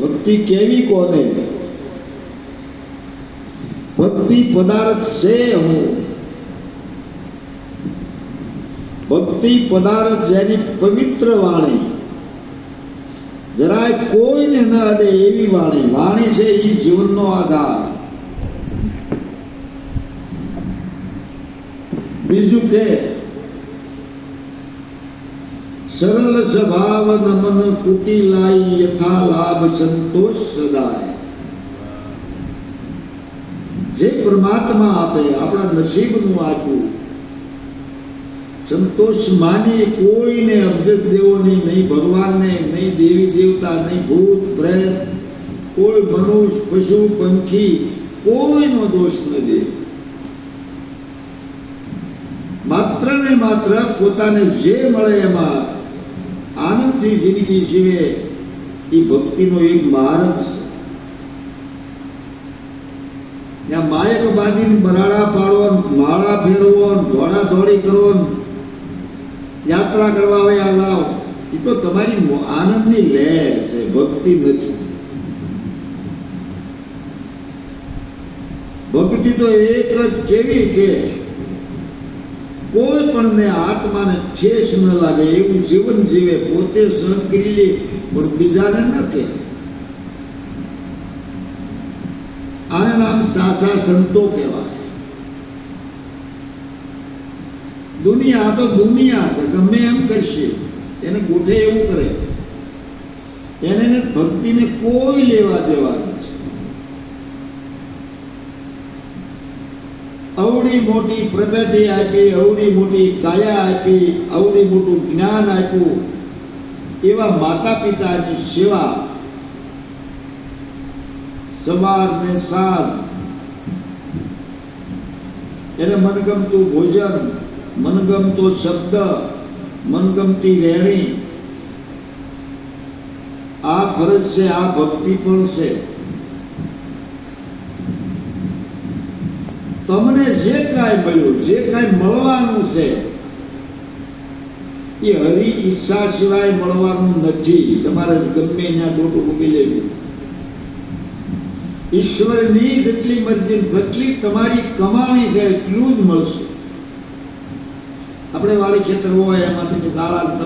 ભક્તિ કેવી કોને? ભક્તિ પદાર્થ છે હું, ભક્તિ પદાર્થ જેની પવિત્ર વાણી, જરાય કોઈને ન અડે એવી વાણી. વાણી છે એ જીવનનો આધાર. બીજું કે સરળ સ્વભાવ નમન કુટિલાઈ યથા લાભ સંતોષ સદાય. જે પરમાત્મા આપે આપણા નસીબનું આપ્યું, સંતોષ માની કોઈને અબજદ દેવોની, નહીં ભગવાનને, નહીં દેવી દેવતા, નહીં ભૂત પ્રેત, કોઈ મનુષ્ય પશુ પંખી કોઈનો દોષ ન દે. માત્ર ને માત્ર પોતાને જે મળે એમાં આનંદથી જિંદગી જીવે એ ભક્તિનો એક માર્ગ છે. ત્યાં માયક બાંધીને બરાડા પાડવો, માળા ફેરવો, દોડા દોડી કરવો, યાત્રા કરવા હોય લાવ, એ તો તમારી આનંદની લહેર છે, ભક્તિ નથી. ભક્તિ તો એક જ કેવી કે કોઈ પણ ને આત્માને ઠેસ ન લાગે એવું જીવન જીવે, પોતે સહન કરી લે પણ બીજાને ન કહે. આના નામ સાચા સંતો કહેવાય. દુનિયા તો દુનિયા છે, ગમે એમ કરશે, એને ગોઠે એવું કરે, એને ભક્તિને કોઈ લેવા દેવા નથી. અવડી મોટી પ્રગતિ આપી, અવડી મોટી કાયા આપી, અવડી મોટું જ્ઞાન આપ્યું, એવા માતા પિતાની સેવા સવાર ને સાંજ, એને મનગમતું ભોજન, મનગમતો શબ્દ, મનગમતી રહેણી, આ ફરજ છે, આ ભક્તિ પણ છે. તમને જે કાંઈ મળ્યું, જે કાંઈ મળવાનું છે એ હરી ઈચ્છા સિવાય મળવાનું નથી. તમારે ગમે ત્યાં ડોટું મૂકી લેવું. ઈશ્વરની જેટલી મરજી, જેટલી તમારી કમાણી છે એટલું જ મળશે. આપણે વાળી ખેતર હોય એમાંથી દાણા